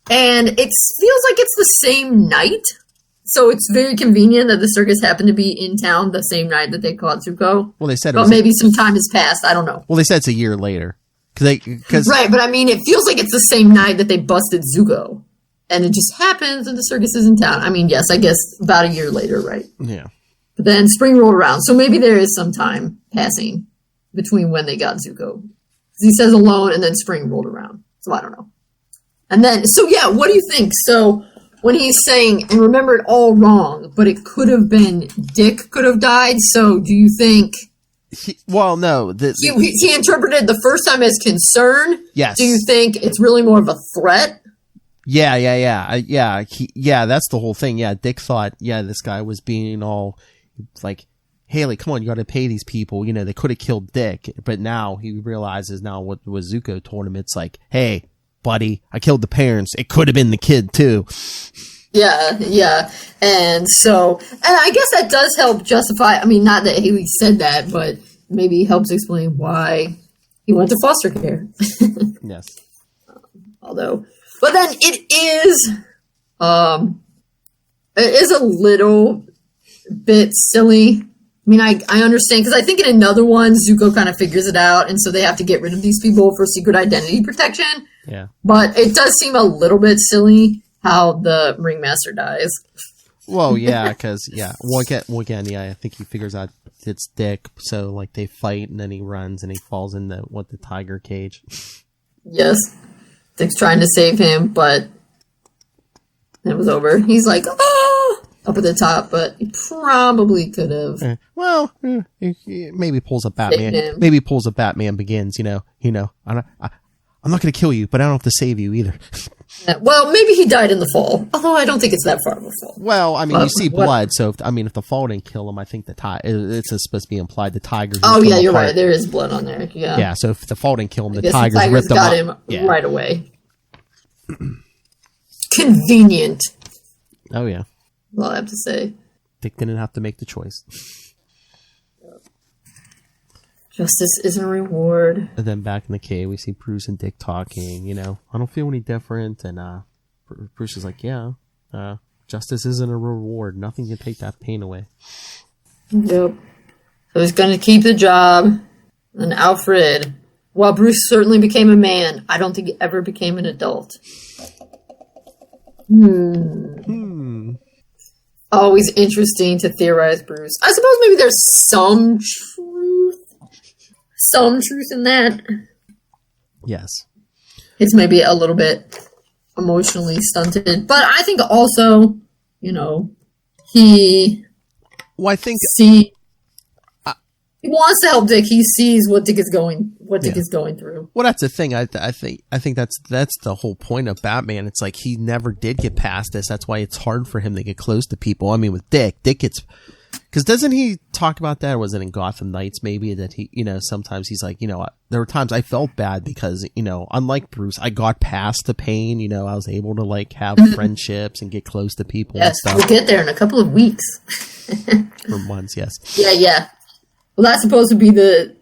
And it feels like it's the same night. So it's very convenient that the circus happened to be in town the same night that they caught Zuko. Well, they said but maybe some time has passed. I don't know. Well, they said it's a year later. Right, but I mean, it feels like it's the same night that they busted Zuko. And it just happens that the circus is in town. I mean, yes, I guess about a year later, right? Yeah. But then spring rolled around. So maybe there is some time passing between when they got Zuko. Because he says alone and then spring rolled around. So I don't know. And then, what do you think? So when he's saying, and remember it all wrong, but it could have been Dick could have died. So do you think... no. He interpreted the first time as concern. Yes. Do you think it's really more of a threat? Yeah. That's the whole thing. Yeah, Dick thought, this guy was being all like, Haley, come on, you got to pay these people. They could have killed Dick, but now he realizes what Zuko told him. It's like, hey, buddy, I killed the parents. It could have been the kid too. Yeah. And I guess that does help justify, I mean, not that Haley said that, but maybe helps explain why he went to foster care. Yes. But then it is a little bit silly. I mean, I understand, because I think in another one, Zuko kind of figures it out, and so they have to get rid of these people for secret identity protection. Yeah. But it does seem a little bit silly how the ringmaster dies. Well, yeah, because, I think he figures out it's Dick, so, like, they fight, and then he runs, and he falls in the tiger cage. Yes. Dick's trying to save him, but it was over. He's like, up at the top, but he probably could have. Maybe pulls a Batman. Maybe pulls a Batman Begins, I'm not going to kill you, but I don't have to save you either. Well, maybe he died in the fall. Although I don't think it's that far of a fall. Well, I mean, you see blood, so if the fall didn't kill him, I think it's supposed to be implied the tiger. Oh yeah, you're right. There is blood on there. Yeah. Yeah. So if the fall didn't kill him, the tigers ripped him up. Got him right away. Convenient. Oh yeah. Well, I have to say, Dick didn't have to make the choice. Justice is a reward. And then back in the cave, we see Bruce and Dick talking. I don't feel any different. And Bruce is like, justice isn't a reward. Nothing can take that pain away. Yep. So he's going to keep the job. And Alfred, while Bruce certainly became a man, I don't think he ever became an adult. Always interesting to theorize Bruce. I suppose maybe there's some truth in that. Yes. It's maybe a little bit emotionally stunted. But I think also, he... Well, I think... he wants to help Dick. He sees what Dick is going through. Well, that's the thing. I think that's the whole point of Batman. It's like he never did get past this. That's why it's hard for him to get close to people. I mean, with Dick gets... Because doesn't he talk about that? Or was it in Gotham Knights maybe that he, sometimes he's like, there were times I felt bad because, unlike Bruce, I got past the pain. I was able to like have friendships and get close to people. Yes, and stuff. We'll get there in a couple of weeks. For once, yes. Yeah. Well, that's supposed to be the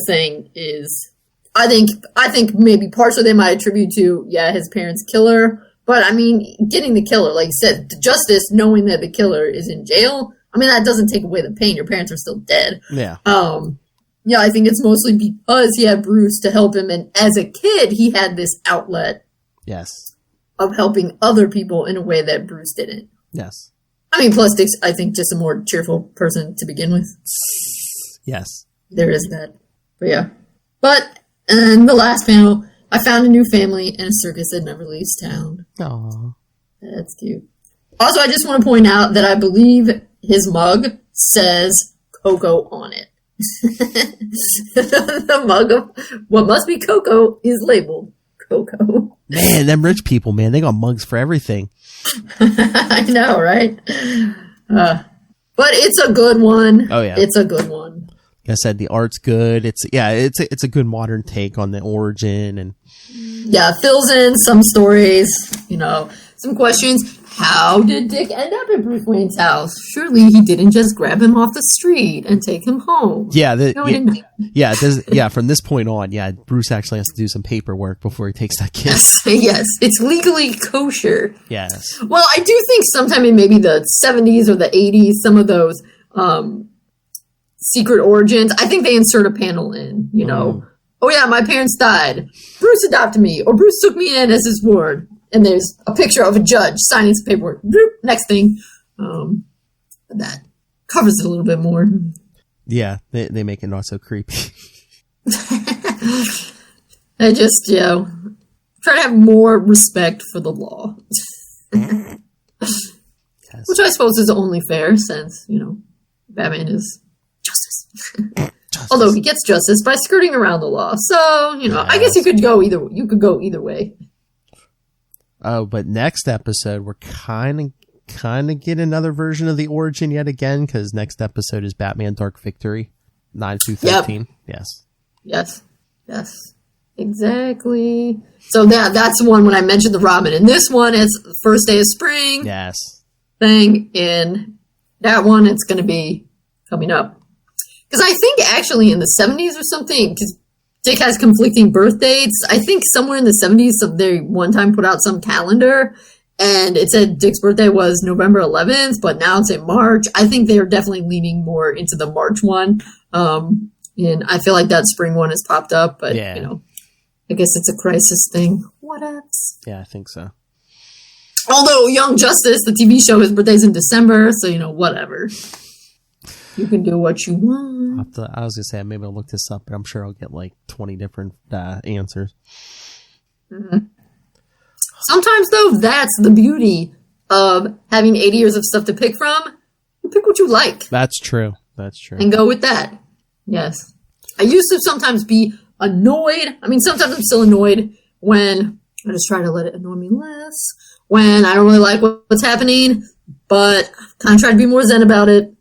thing is, I think maybe partially they might attribute to, his parents' killer. But, I mean, getting the killer, like you said, the justice, knowing that the killer is in jail, I mean, that doesn't take away the pain. Your parents are still dead. Yeah. I think it's mostly because he had Bruce to help him. And as a kid, he had this outlet. Yes. Of helping other people in a way that Bruce didn't. Yes. I mean, plus Dick's, I think, just a more cheerful person to begin with. Yes. There is that. But yeah. But, in the last panel, I found a new family in a circus that never leaves town. Aww. That's cute. Also, I just want to point out that I believe his mug says Coco on it. The mug of what must be Coco is labeled Coco. Man, them rich people, man, they got mugs for everything. I know, right? But it's a good one. Oh, yeah. It's a good one. Like I said, the art's good. It's a good modern take on the origin, and fills in some stories, some questions. How did Dick end up at Bruce Wayne's house? Surely he didn't just grab him off the street and take him home. From this point on, Bruce actually has to do some paperwork before he takes that kid. Yes, it's legally kosher. Yes. Well, I do think sometime in maybe the 70s or the 80s, some of those secret origins, I think they insert a panel in, Oh yeah, my parents died. Bruce adopted me, or Bruce took me in as his ward. And there's a picture of a judge signing some paperwork. Next thing. That covers it a little bit more. Yeah, they make it not so creepy. I just, try to have more respect for the law. Yes. Which I suppose is only fair since, Batman is justice. Although he gets justice by skirting around the law. So, I guess you could go either way. Oh, but next episode, we're kind of get another version of the origin yet again, because next episode is Batman Dark Victory, 9-13. Yep. Yes. Exactly. So that's one when I mentioned the Robin. And this one is the first day of spring. Yes. Thing. In that one, it's going to be coming up. Because I think actually in the 70s or something, because Dick has conflicting birth dates. I think somewhere in the 70s, they one time put out some calendar, and it said Dick's birthday was November 11th, but now it's in March. I think they are definitely leaning more into the March one. And I feel like that spring one has popped up, but, I guess it's a crisis thing. What else? Yeah, I think so. Although Young Justice, the TV show, his birthday's in December, so, whatever. You can do what you want. I was going to say, maybe I'll look this up, but I'm sure I'll get like 20 different answers. Mm-hmm. Sometimes, though, that's the beauty of having 80 years of stuff to pick from. You pick what you like. That's true. And go with that. Yes. I used to sometimes be annoyed. I mean, sometimes I'm still annoyed when I just try to let it annoy me less. When I don't really like what's happening, but I kind of try to be more zen about it.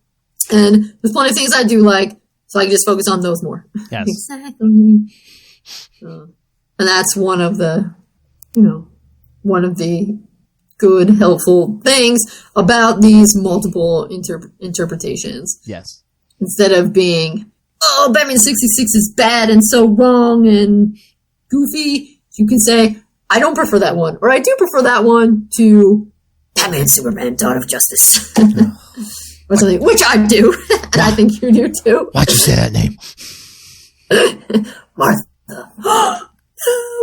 And there's plenty of things I do like, so I can just focus on those more. Yes. Exactly. And that's one of the, good, helpful things about these multiple interpretations. Yes. Instead of being, Batman 66 is bad and so wrong and goofy, you can say, I don't prefer that one, or I do prefer that one to Batman, Superman, Dawn of Justice. Or something, which I do, and I think you do too. Why'd you say that name? Martha.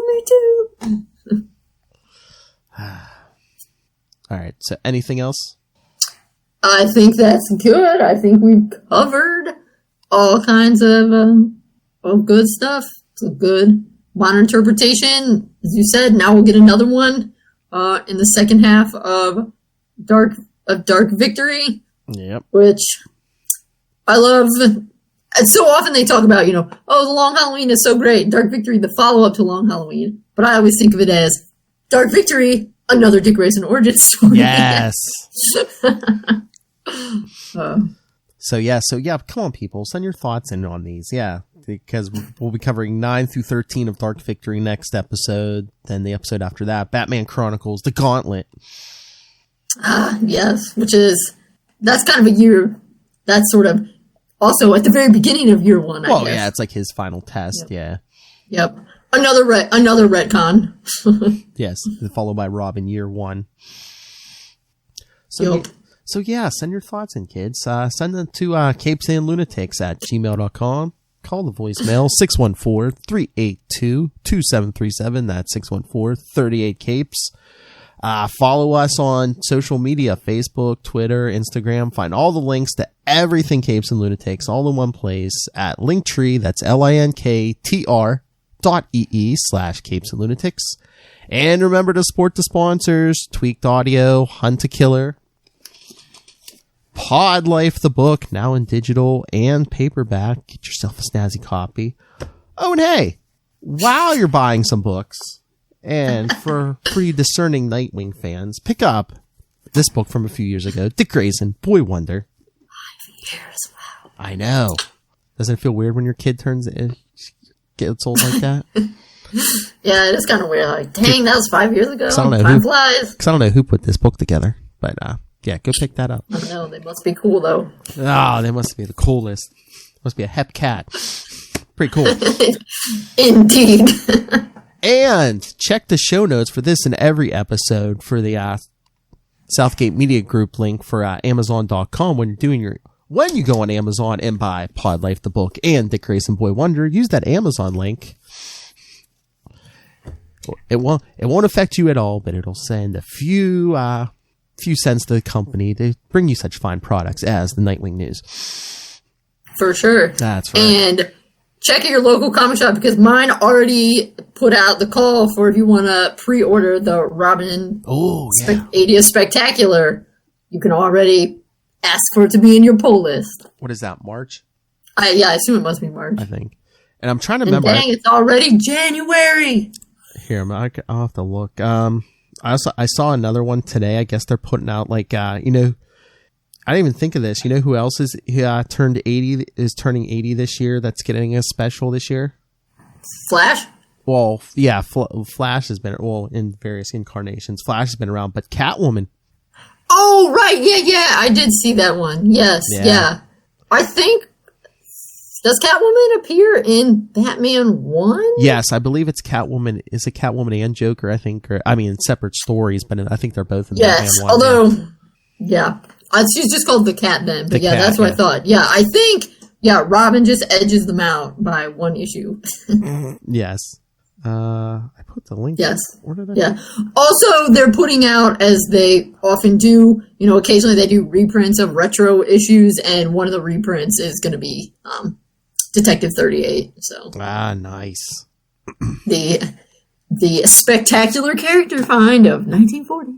Me too. All right, so anything else? I think that's good. I think we've covered all kinds of good stuff. It's a good modern interpretation. As you said, now we'll get another one in the second half of Dark Victory. Yep. Which I love. And so often they talk about, the Long Halloween is so great. Dark Victory, the follow-up to Long Halloween. But I always think of it as Dark Victory, another Dick Grayson origin story. Yes. So come on, people. Send your thoughts in on these. Yeah. Because we'll be covering 9-13 of Dark Victory next episode. Then the episode after that, Batman Chronicles, The Gauntlet. Yes. That's kind of a year that's sort of also at the very beginning of year one, I guess. Yeah, it's like his final test, yeah. Yep. Another retcon. Yes, followed by Robin year one. So, So yeah, send your thoughts in, kids. Send them to capesandlunatics@gmail.com. Call the voicemail 614-382-2737. That's 614-38-CAPES. Follow us on social media, Facebook, Twitter, Instagram. Find all the links to everything Capes and Lunatics all in one place at Linktree. That's linktr.ee/Capes and Lunatics. And remember to support the sponsors: Tweaked Audio, Hunt a Killer, Pod Life, the book, now in digital and paperback. Get yourself a snazzy copy. Oh, and hey, while you're buying some books, and for pretty discerning Nightwing fans, pick up this book from a few years ago, Dick Grayson, Boy Wonder. 5 years, wow. I know. Doesn't it feel weird when your kid gets old like that? Yeah, it is kind of weird. Like, dang, that was 5 years ago. Time flies. Because I don't know who put this book together, but yeah, go pick that up. I don't know. They must be cool, though. Oh, they must be the coolest. Must be a hep cat. Pretty cool. Indeed. And check the show notes for this and every episode for the Southgate Media Group link for Amazon.com. When you go on Amazon and buy Pod Life, the book, and Dick Grayson, Boy Wonder, use that Amazon link. It won't affect you at all, but it'll send a few cents to the company to bring you such fine products as the Nightwing News. For sure. That's right. And check at your local comic shop, because mine already put out the call for if you want to pre-order the Robin 80th Spectacular. You can already ask for it to be in your pull list. What is that, March? I assume it must be March. I think. And I'm trying to remember. Dang, it's already January. Here, I'll have to look. I saw another one today. I guess they're putting out I didn't even think of this. You know who else is turning 80 this year? That's getting a special this year. Flash. Well, yeah, Flash has been in various incarnations. Flash has been around, but Catwoman. Oh right, yeah, I did see that one. Yes, yeah. I think. Does Catwoman appear in Batman 1? Yes, I believe it's Catwoman. Is it Catwoman and Joker? I think, separate stories, but I think they're both in Batman 1. Although, she's just called the Cat then. But that's what I thought. Yeah, I think, Robin just edges them out by one issue. Yes. I put the link. Yes. Where did I put? Also, they're putting out, as they often do, occasionally they do reprints of retro issues, and one of the reprints is going to be Detective 38. So nice. The spectacular character find of 1940.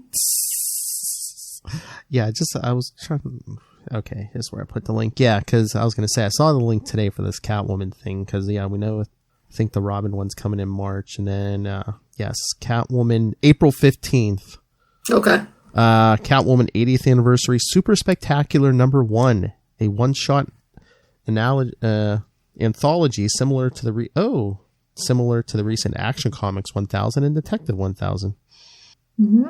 Yeah, I was trying. Okay, here's where I put the link. Yeah, because I was going to say I saw the link today for this Catwoman thing. Because we know, I think the Robin one's coming in March, and then Catwoman April 15th. Okay. Catwoman 80th anniversary super spectacular #1, a one-shot anthology similar to the recent Action Comics 1000 and Detective 1000. Mm-hmm.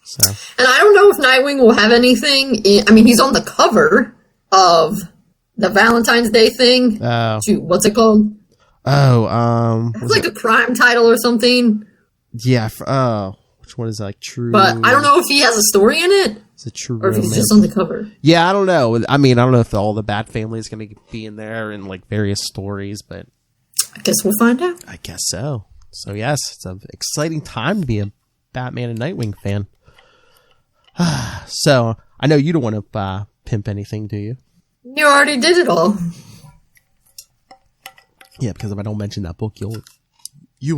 So, and I don't know if Nightwing will have anything. He's on the cover of the Valentine's Day thing. Shoot, what's it called? It's like a crime title or something. Yeah. Which one is True? But I don't know if he has a story in it. Is it True? Or if he's just on the cover. Yeah, I don't know. I don't know if all the Bat family is going to be in there in various stories, but I guess we'll find out. I guess so. So yes, it's an exciting time to be a Batman and Nightwing fan. So I know you don't want to pimp anything, do you? You already did it all. Yeah, because if I don't mention that book, you'll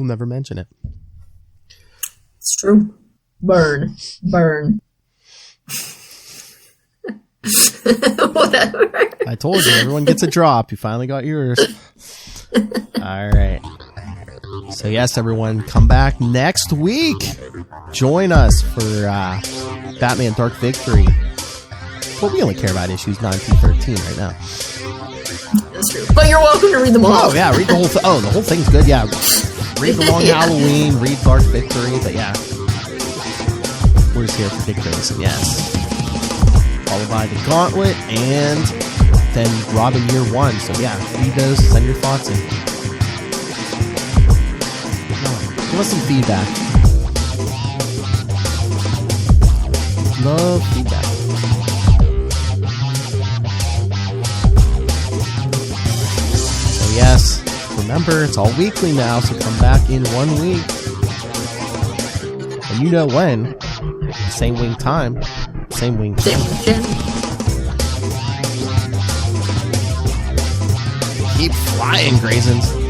never mention it. It's true. Burn. Whatever. I told you, everyone gets a drop. You finally got yours. All right. So yes, everyone, come back next week. Join us for Batman Dark Victory. Well, we only care about issues 9 through 13 right now. That's true. But you're welcome to read them all. Oh, yeah, read the whole thing. The whole thing's good, yeah. Read The Long Halloween, read Dark Victory, but yeah. We're just here for Dick Grayson, yes. followed by the Gauntlet, and then Robin Year One. So yeah, read those, send your thoughts in. Give us some feedback. Love feedback. So yes, remember it's all weekly now, so come back in 1 week. And you know when. Same wing time. Same wing channel. Keep flying, Graysons.